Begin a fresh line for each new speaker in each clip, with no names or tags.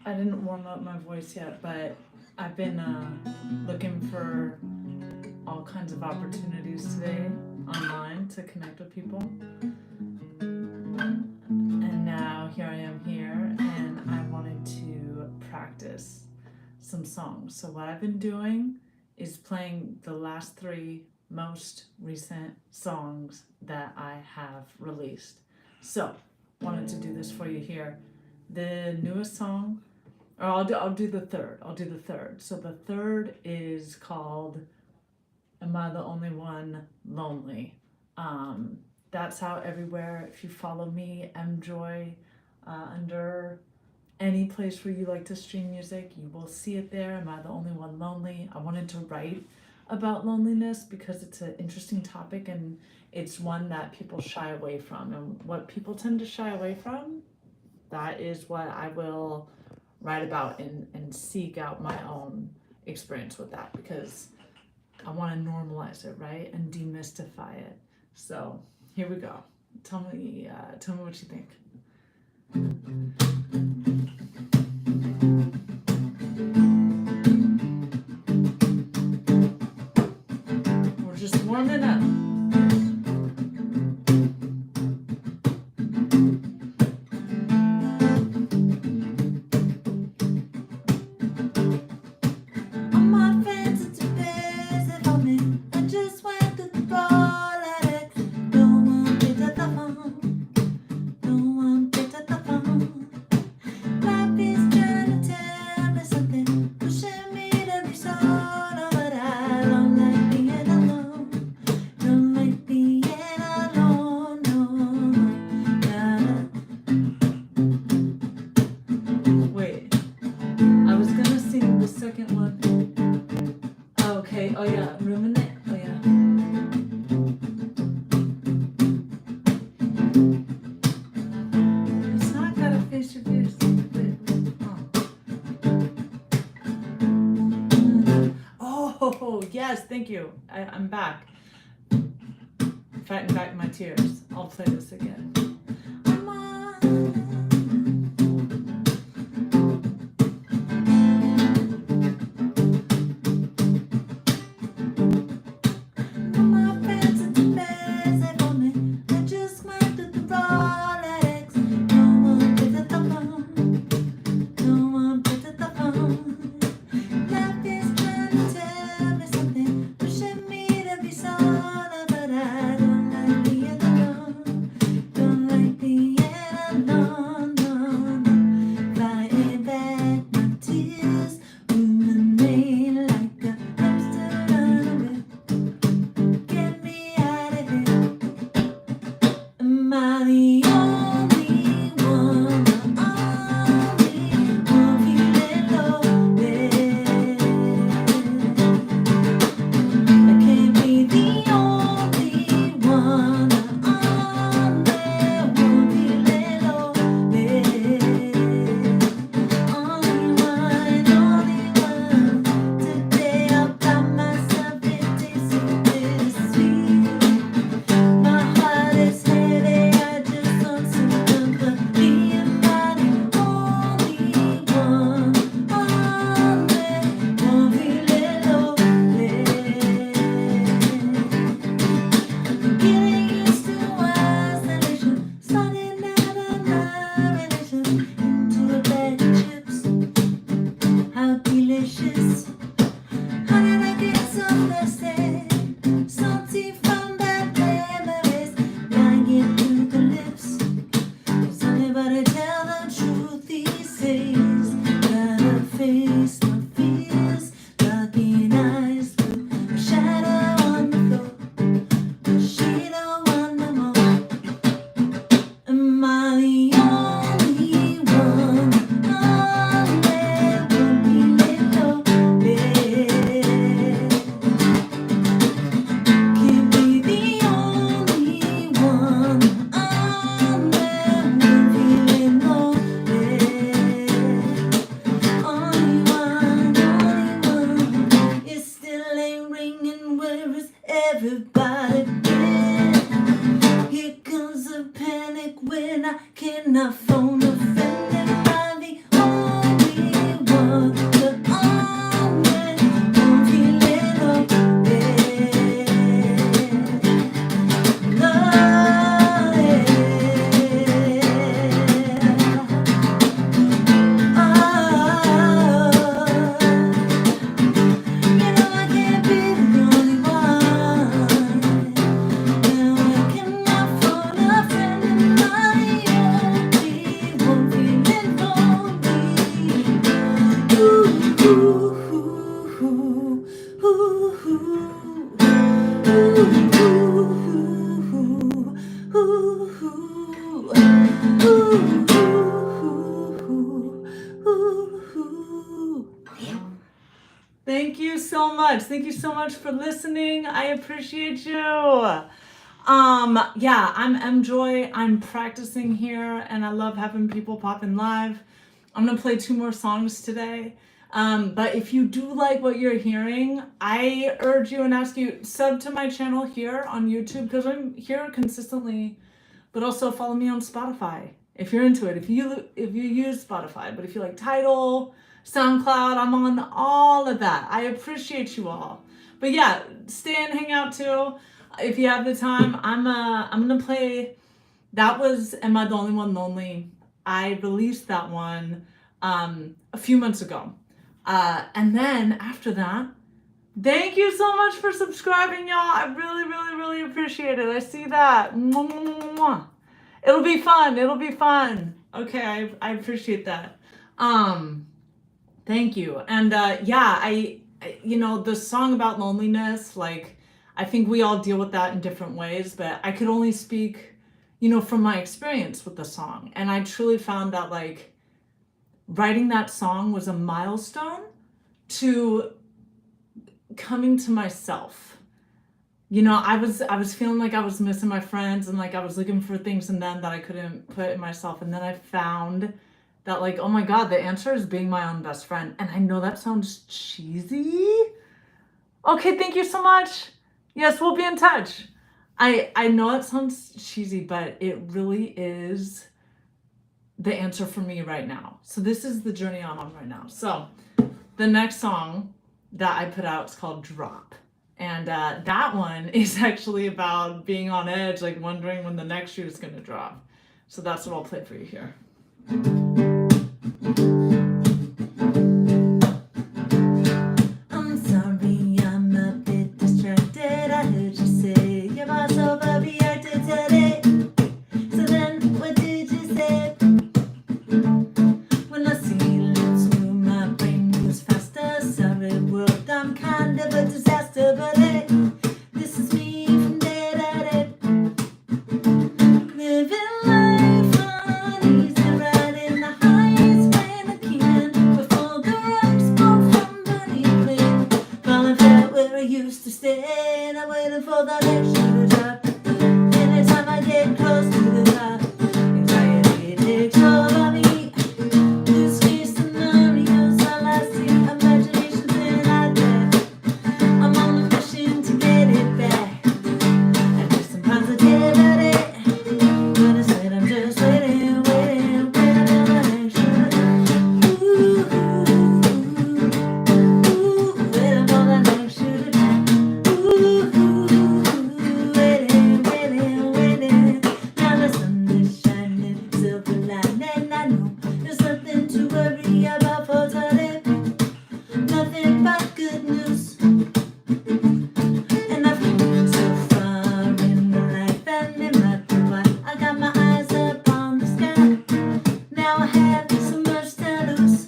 I didn't warm up my voice yet, but I've been looking for all kinds of opportunities today online to connect with people. And now here I am here, and I wanted to practice some songs. So, what I've been doing is playing the last three most recent songs that I have released. So, wanted to do this for you here. The newest song, or I'll do the third. I'll do the third. So the third is called "Am I the Only One Lonely?" Um, that's out everywhere. If you follow me, Mjoy, under any place where you like to stream music, you will see it there. Am I the only one lonely? I wanted to write about loneliness because it's an interesting topic and it's one that people shy away from. And what people tend to shy away from, that is what I will write about and seek out my own experience with that because I want to normalize it, right? And demystify it. So here we go. Tell me what you think. We're just warming up. Wait, I was gonna sing the second one. Okay, oh yeah, ruminate. Oh yeah. It's not gotta face your fears. Oh, yes, thank you. I'm back. Fighting back my tears. I'll play this again. Don't Thank you so much. Thank you so much for listening. I appreciate you. Yeah, I'm Mjoy. I'm practicing here and I love having people pop in live. I'm gonna play 2 more songs today. But if you do like what you're hearing, I urge you and ask you sub to my channel here on YouTube because I'm here consistently, but also follow me on Spotify if you're into it. If you use Spotify, but if you like Tidal, SoundCloud, I'm on all of that. I appreciate you all. But yeah, stay and hang out too if you have the time. I'm gonna play. That was Am I the Only One Lonely? I released that one a few months ago. And then after that, thank you so much for subscribing, y'all. I really, really, really appreciate it. I see that. Mwah. It'll be fun. It'll be fun. Okay, I appreciate that. Thank you. And yeah, I the song about loneliness, like I think we all deal with that in different ways, but I could only speak, from my experience with the song. And I truly found that like writing that song was a milestone to coming to myself. I was feeling like I was missing my friends and like I was looking for things in them that I couldn't put in myself. And then I found that like, oh my God, the answer is being my own best friend. And I know that sounds cheesy. Okay, thank you so much. Yes, we'll be in touch. I know it sounds cheesy, but it really is the answer for me right now. So this is the journey I'm on right now. So the next song that I put out is called Drop. And that one is actually about being on edge, like wondering when the next shoe is going to drop. So that's what I'll play for you here. I'm sorry, I'm a bit distracted. I heard you say your boss overreacted today. So then, what did you say? When I see lips move, my brain moves faster. Sorry, world, I'm kind of a disaster, but hey, this is me from day to day. Living life on easy, riding the highest when I can. Before the rocks fall from beneath me. Falling flat where I used to stay. And I'm waiting for the next shoe to drop. Anytime I get close to the top, anxiety takes over me. Blue sky scenarios, all I see, imaginations in I get. I'm on a mission to get it back. I need some positivity, but instead I'm just waiting on the next shoe. Ooh, waiting for the next shoe to drop. Waiting. Now the sun is shining, silver lining. I know there's nothing to worry about for today. Nothing but good news. And I've come so far in my life and it might be why I got my eyes up on the sky. Now I have so much to lose.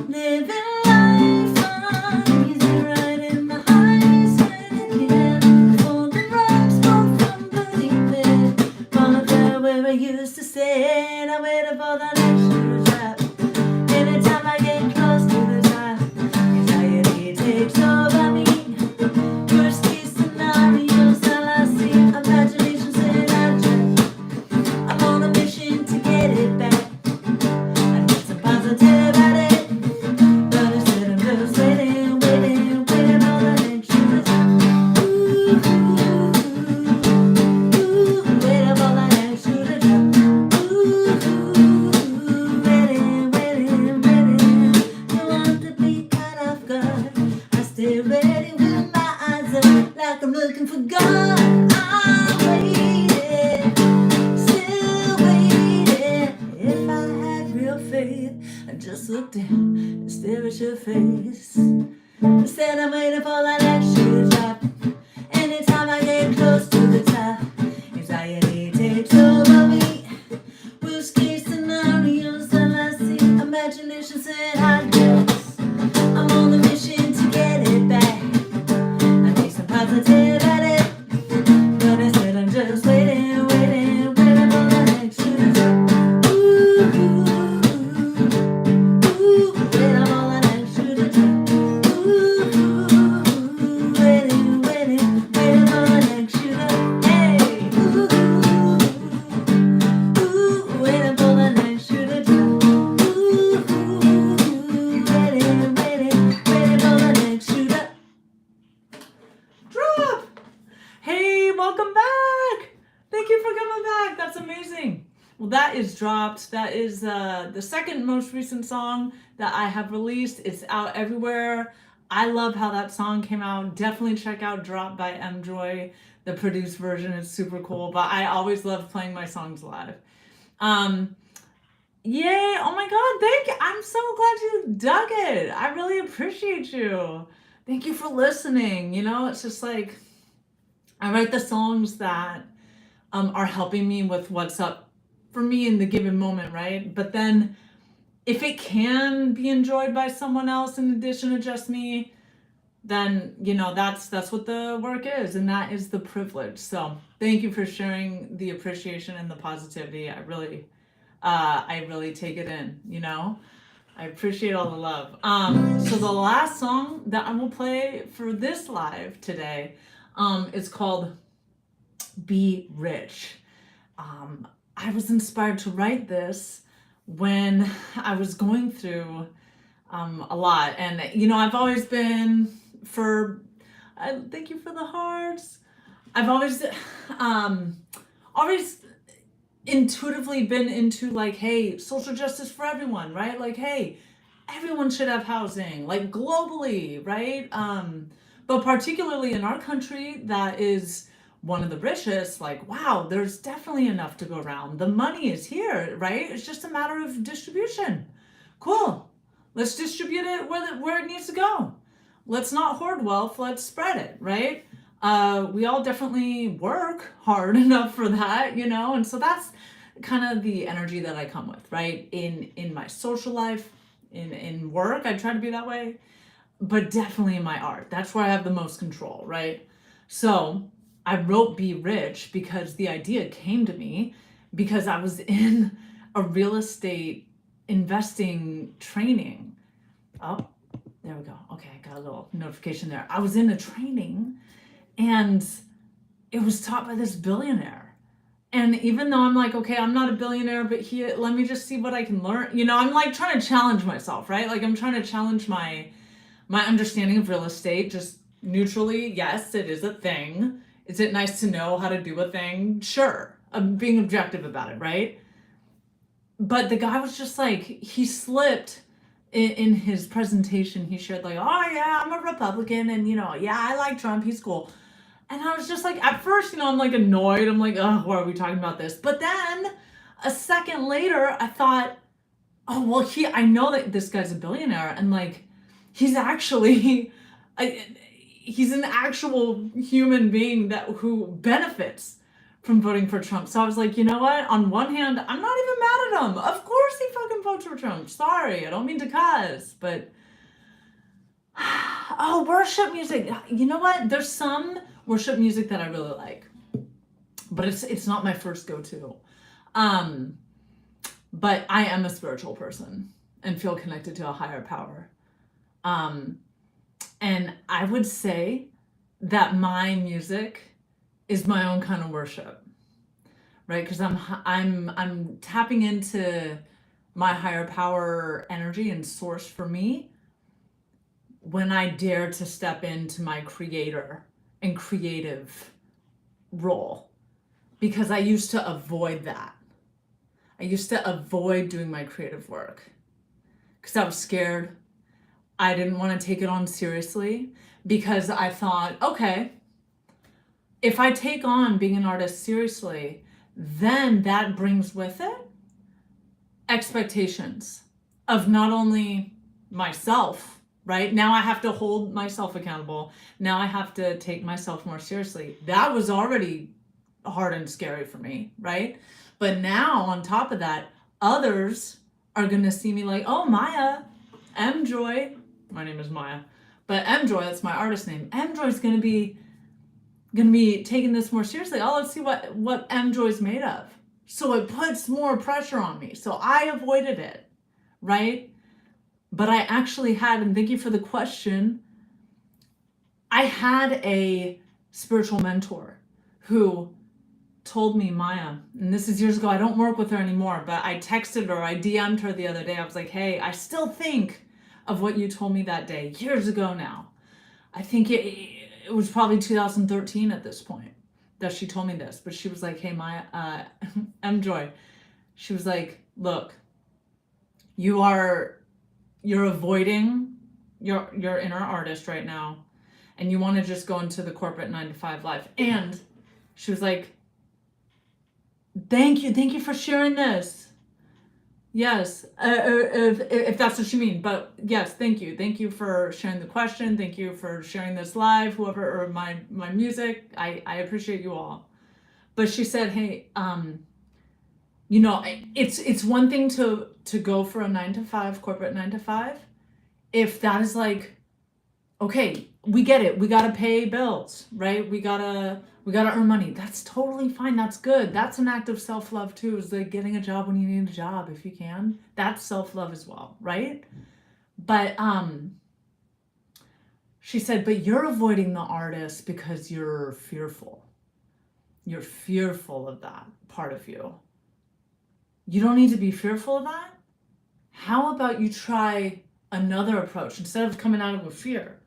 Living life on easy, riding my highs when I can. Before the rocks fall from beneath me. Falling flat where I used to stay. And I'm waiting for the next shoe to drop. Anytime I get close to the top, anxiety takes over me. Worst case scenarios, all I see, imaginations in I dream. I'm on a mission to get it back. I need some positivity, but instead I'm just waiting on the next shoe to drop. Waiting for the next shoe to drop. Waiting. You want to be caught off guard. I stay ready with my eyes up, like I'm looking for God. I'm waiting, still waiting. If I had real faith, I just look down and stare at your face. Instead, I'm waiting for that next shoe to drop. Anytime I get close to the top, anxiety takes over me. Worst case scenarios, all I see, imaginations and high guess. I'm on a mission to get it back. I need some positivity, but instead I'm just waiting for the next shoe to drop. Waiting for the next shoe to drop. is dropped. That is the second most recent song that I have released. It's out everywhere. I love how that song came out. Definitely check out Drop by Mjoy. The produced version is super cool, but I always love playing my songs live. Um, Yay! Oh my God, thank you. I'm so glad you dug it. I really appreciate you. Thank you for listening. You know, it's just like I write the songs that are helping me with what's up for me in the given moment, right? But then if it can be enjoyed by someone else in addition to just me, then you know that's what the work is, and that is the privilege. So thank you for sharing the appreciation and the positivity. I really take it in, you know? I appreciate all the love. So the last song that I will play for this live today is called Be Rich. I was inspired to write this when I was going through a lot. And, you know, I've always been thank you for the hearts. I've always intuitively been into like, hey, social justice for everyone, right? Like, hey, everyone should have housing, like globally, right? But particularly in our country that is one of the richest, like, wow, there's definitely enough to go around. The money is here, right? It's just a matter of distribution. Cool. Let's distribute it where it needs to go. Let's not hoard wealth, let's spread it, right? We all definitely work hard enough for that, you know, and so that's kind of the energy that I come with, right? In my social life, in work, I try to be that way, but definitely in my art. That's where I have the most control, right? So I wrote Be Rich because the idea came to me because I was in a real estate investing training. Oh, there we go. Okay, I got a little notification there. I was in a training and it was taught by this billionaire. And even though I'm like, okay, I'm not a billionaire, but let me just see what I can learn. You know, I'm like trying to challenge myself, right? Like I'm trying to challenge my understanding of real estate, just neutrally. Yes, it is a thing. Is it nice to know how to do a thing? Sure. I'm being objective about it, right? But the guy was just like, he slipped in his presentation. He shared like, oh yeah, I'm a Republican and you know, yeah, I like Trump, he's cool. And I was just like, at first, you know, I'm like annoyed. I'm like, oh, why are we talking about this? But then a second later, I thought, oh, well, I know that this guy's a billionaire and like, he's actually, he's an actual human being who benefits from voting for Trump. So I was like, you know what? On one hand, I'm not even mad at him. Of course he fucking votes for Trump. Sorry, I don't mean to cuss, but oh, worship music. You know what? There's some worship music that I really like, but it's not my first go-to. But I am a spiritual person and feel connected to a higher power. And I would say that my music is my own kind of worship, right? Because I'm tapping into my higher power energy and source for me when I dare to step into my creator and creative role, because I used to avoid that. I used to avoid doing my creative work because I was scared. I didn't want to take it on seriously because I thought, okay, if I take on being an artist seriously, then that brings with it expectations of not only myself, right? Now I have to hold myself accountable. Now I have to take myself more seriously. That was already hard and scary for me, right? But now on top of that, others are going to see me like, oh, Maya, Mjoy, my name is Maya, but Mjoy, that's my artist name. Mjoy is going to be taking this more seriously. Oh, let's see what Mjoy's made of. So it puts more pressure on me. So I avoided it, right? But I actually had, and thank you for the question, I had a spiritual mentor who told me, Maya, and this is years ago, I don't work with her anymore, but I texted her, I DM'd her the other day. I was like, hey, I still think of what you told me that day, years ago now. I think it was probably 2013 at this point that she told me this, but she was like, hey, Maya, Mjoy, she was like, look, you're avoiding your inner artist right now, and you want to just go into the corporate 9 to 5 life. And she was like, thank you for sharing this. Yes, if that's what you mean. But yes, thank you for sharing the question. Thank you for sharing this live, whoever, or my music. I appreciate you all. But she said, hey, it's one thing to go for a 9 to 5 corporate 9 to 5, if that is like, okay, we get it, we gotta pay bills, right? We gotta earn money. That's totally fine. That's good. That's an act of self-love too, is like getting a job when you need a job, if you can. That's self-love as well, right? But she said, but you're avoiding the artist because you're fearful. You're fearful of that part of you. You don't need to be fearful of that. How about you try another approach? Instead of coming out of a fear,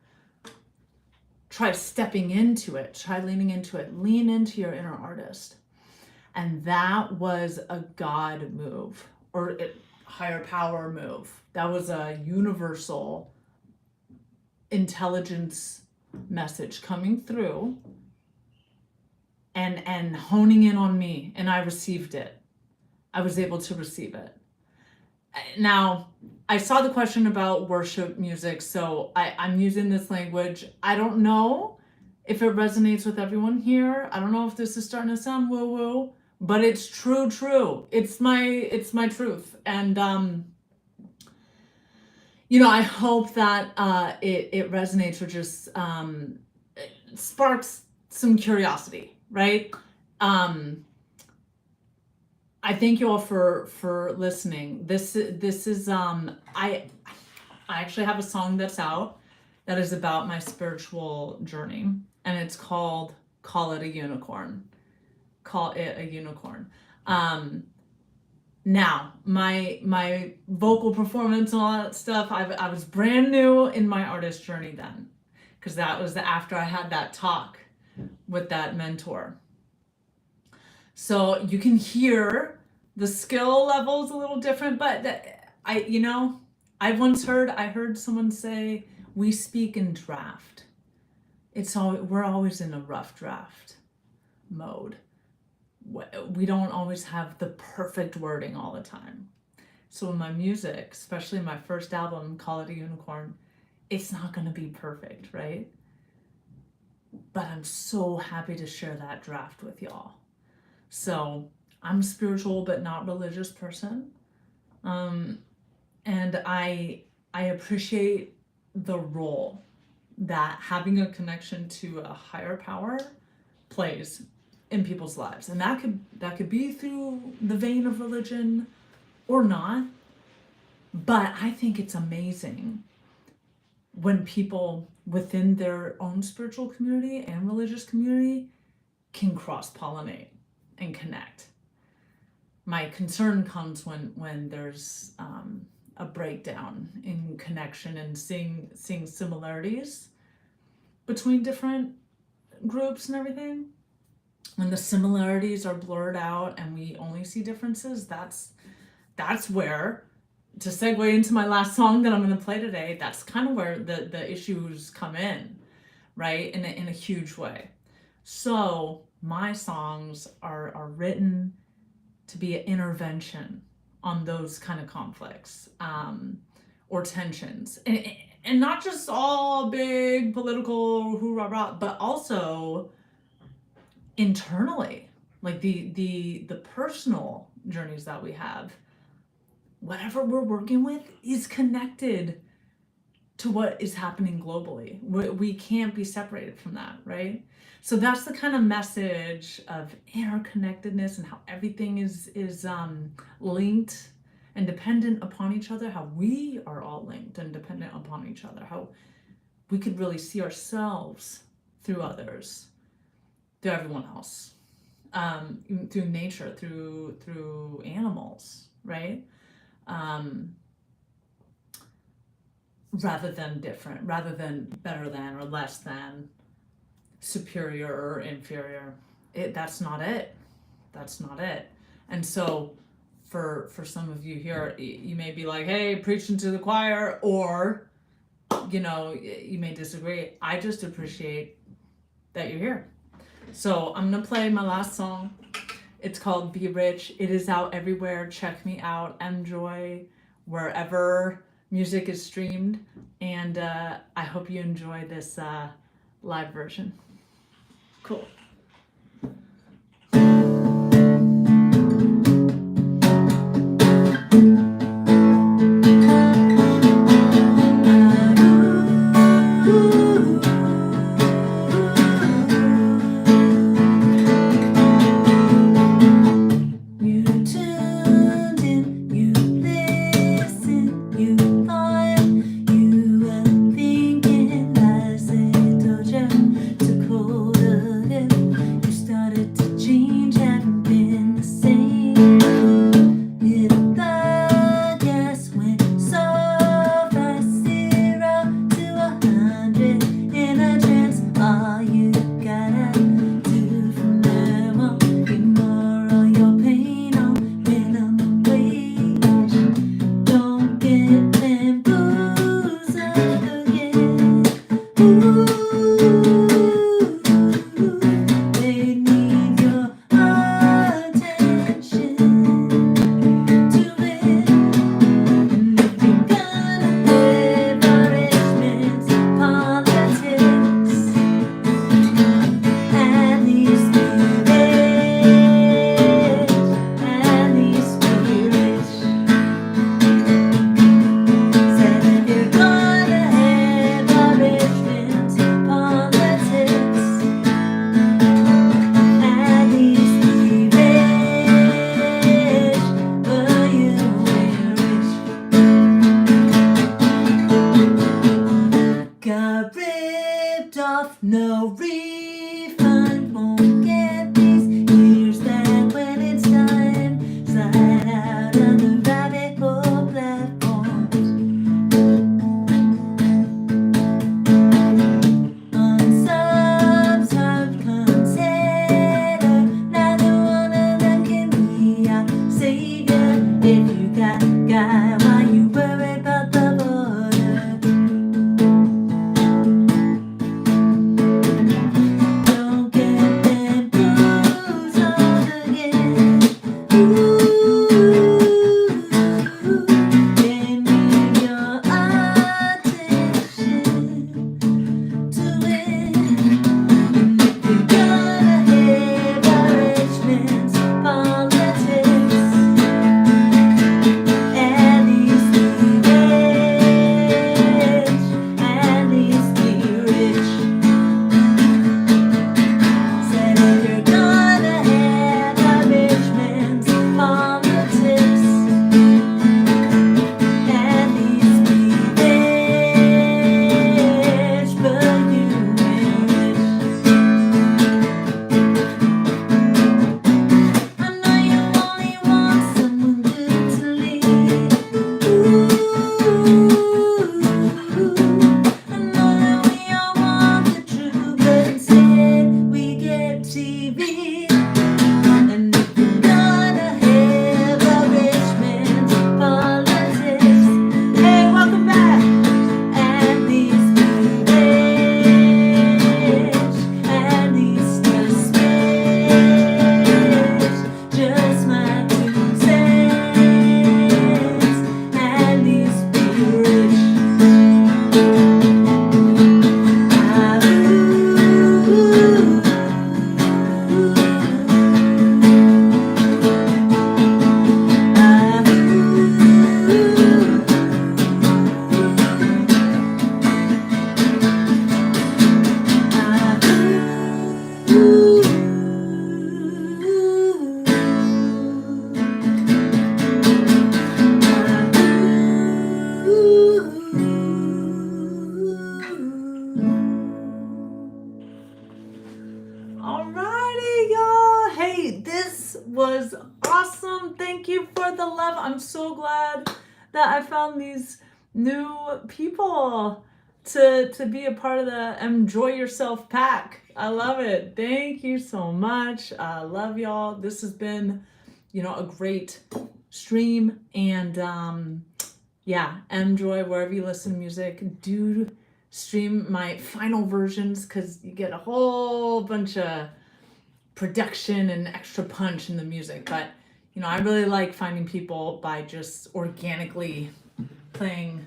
try stepping into it, try leaning into it, lean into your inner artist. And that was a God move, or a higher power move. That was a universal intelligence message coming through and honing in on me, and I received it. I was able to receive it. Now, I saw the question about worship music, so I'm using this language. I don't know if it resonates with everyone here. I don't know if this is starting to sound woo-woo, but it's true. It's my truth. And I hope that it resonates, or just sparks some curiosity, right? I thank you all for listening. This is I actually have a song that's out that is about my spiritual journey, and it's called Call It a Unicorn. Call It a Unicorn. Now, my vocal performance and all that stuff, I was brand new in my artist journey then, because that was after I had that talk with that mentor. So you can hear the skill level is a little different, but I heard someone say, we speak in draft. We're always in a rough draft mode. We don't always have the perfect wording all the time. So in my music, especially my first album, Call It a Unicorn, it's not going to be perfect, right? But I'm so happy to share that draft with y'all. So I'm a spiritual but not religious person. And I appreciate the role that having a connection to a higher power plays in people's lives. And that could be through the vein of religion or not. But I think it's amazing when people within their own spiritual community and religious community can cross-pollinate and connect. My concern comes when there's a breakdown in connection and seeing similarities between different groups and everything. When the similarities are blurred out and we only see differences, that's where, to segue into my last song that I'm going to play today, that's kind of where the issues come in, right? In a huge way. So my songs are written to be an intervention on those kind of conflicts or tensions, and not just all big political hoorah, but also internally, like the personal journeys that we have. Whatever we're working with is connected to what is happening globally. We can't be separated from that, right? So that's the kind of message of interconnectedness and how everything is linked and dependent upon each other, how we are all linked and dependent upon each other, how we could really see ourselves through others, through everyone else, through nature, through animals, right? Rather than different, rather than better than or less than, superior or inferior. That's not it. And so for some of you here, you may be like, hey, preaching to the choir, or you may disagree. I just appreciate that you're here. So I'm gonna play my last song. It's called Be Rich. It is out everywhere. Check me out, Mjoy, wherever music is streamed. And I hope you enjoy this live version. Cool. No refund, won't get these years back when it's time. Slide out on the rabbit hole platforms. Unsubscribed, consider neither one of them can be our savior. If you got guy, why you worried about the border? Alrighty, y'all. Hey, this was awesome. Thank you for the love. I'm so glad that I found these new people to be a part of the Enjoy Yourself pack. I love it. Thank you so much. I love y'all. This has been, a great stream, and yeah, Mjoy, wherever you listen to music, do stream my final versions because you get a whole bunch of production and extra punch in the music. But I really like finding people by just organically playing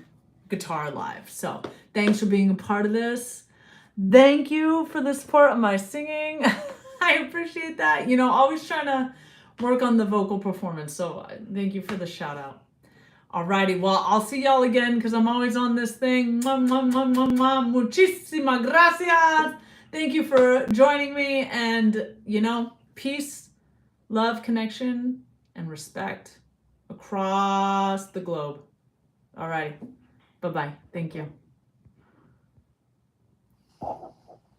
guitar live. So thanks for being a part of this. Thank you for the support of my singing. I appreciate that. Always trying to work on the vocal performance. So thank you for the shout out. Alrighty, well, I'll see y'all again because I'm always on this thing. Muchísimas gracias. Thank you for joining me. And, peace, love, connection, and respect across the globe. Alrighty. Bye-bye. Thank you.